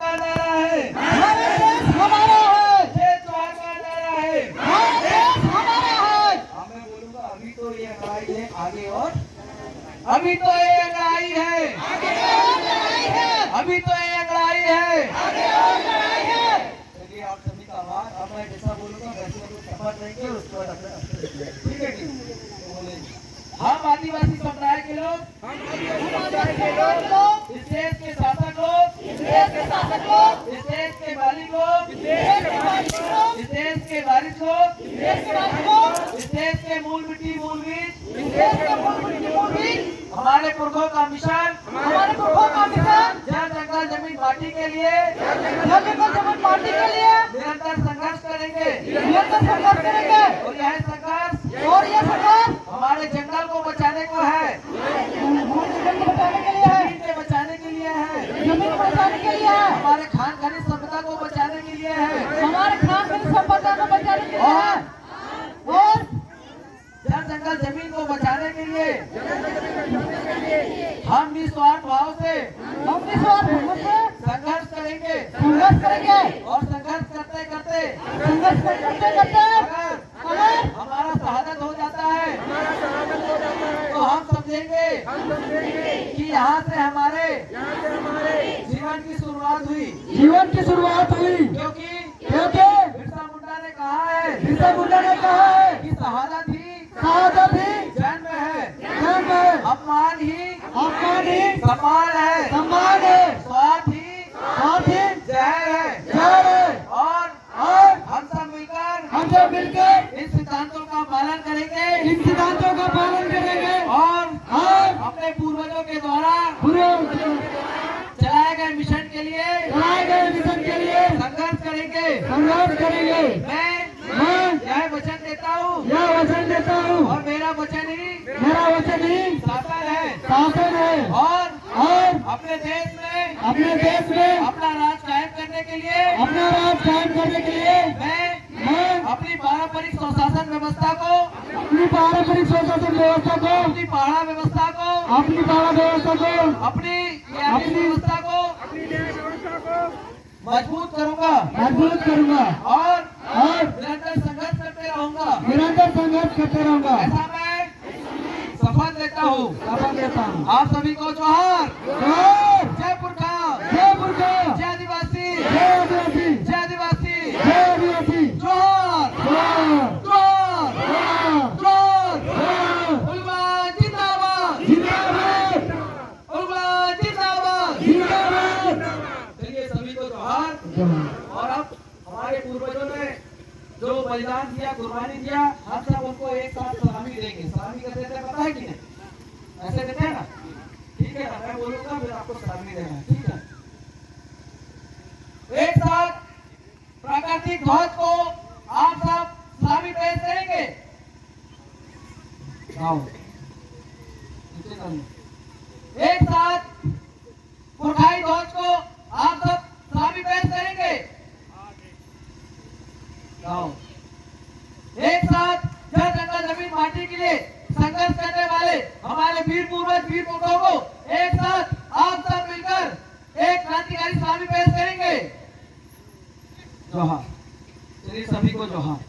नारा है, हमारा देश हमारा है, जय जवान का नारा है, हमारा देश हमारा है। हाँ मैं बोलूंगा अभी तो ये लड़ाई है आगे और अभी तो ये लड़ाई है, आगे और लड़ाई है, अभी तो ये लड़ाई है। आगे और लड़ाई है। चलिए आप सभी का आभार। अब मैं जैसा बोलूंगा वैसे हम लोग शपथ लेंगे, उसके बाद अपने ठीक है तो बोलेंगे। हम आदिवासी समुदाय के लोग, इस देश के शासक लोग, इस देश के शासक लोग, इस देश के मालिक लोग, इस देश के मालिक लोग, इस देश के वारिस लोग, इस देश के मालिक लोग, इस देश के मूल मिट्टी मूल बीज, इस देश के मूल बीज, हमारे पुरखों का मिशन, हमारे पुरखों का मिशन, जल जंगल जमीन माटी के लिए जल जंगल जमीन माटी के लिए निरंतर संघर्ष करेंगे निरंतर संघर्ष करेंगे। और यह संघर्ष और ये संघर्ष हमारे जंगल को बचाने को है, जमीन को बचाने के लिए है, जमीन के बचाने के लिए है, जमीन को बचाने के लिए है, हमारे खान खनिज संपदा को बचाने के लिए है हमारे खान खनिज संपदा को बचाने के लिए है और जल जंगल जमीन को बचाने के लिए हम निस्वार्थ भाव से हम निस्वार्थ भाव से संघर्ष करेंगे संघर्ष करेंगे और संघर्ष करते करते संघर्ष करते करते अगर हमारा शहादत हो जाता है तो हम समझेंगे कि यहाँ से हमारे जीवन की शुरुआत हुई, जीवन की शुरुआत हुई, क्योंकि बिरसा मुंडा ने कहा है कि कि शहादत ही शहादत ही जन्म है, जन्म है, अपमान ही अपमान ही सम्मान है, सम्मान है, स्वार्थ ही साथ ही जहर है। जहर है। और और हम सब मिलकर हम सब मिलकर इन सिद्धांतों का पालन करेंगे इन सिद्धांतों का पालन करेंगे और अपने पूर्वजों के द्वारा पूरे चलाए गए मिशन के लिए चलाए गए मिशन के लिए संघर्ष करेंगे। संघर्ष करेंगे। मैं यह वचन देता हूँ यह वचन देता हूँ और मेरा वचन ही शासन है और अपने देश में अपना राज कायम करने के लिए मैं अपनी पारंपरिक स्वशासन व्यवस्था को अपनी पहाड़ा व्यवस्था को अपनी व्यवस्था को मजबूत करूंगा और निरंतर संघर्ष करते रहूंगा। ऐसा मैं शपथ लेता हूँ। आप सभी को जोहार, जय पुरखा, जय आदिवासी, जय आदिवासी, जोहार, उल्मा जिंदाबाद, उल्मा जिंदाबाद। चलिए सभी को जोहार। और अब हमारे पूर्वजों ने जो बलिदान दिया, कुर्बानी दिया, हम सब उनको एक साथ सलामी देंगे। सलामी कैसे देते हैं पता है कि नहीं? ऐसे देते हैं ना? ठीक है ना? मैं बोलूंगा फिर आपको सलामी देना है, ठीक है? एक साथ प्राकृतिक ध्वज को आप सब सलामी पेश करेंगे। एक साथ पुरखाई ध्वज को आप सब सलामी पेश करेंगे। एक साथ जल जंगल जमीन माटी के लिए संघर्ष करने वाले हमारे वीर पूर्वज वीर पुरखों को एक साथ आप सब मिलकर एक क्रांतिकारी सलामी पेश करेंगे। जोहार। चलिए सभी को जोहार।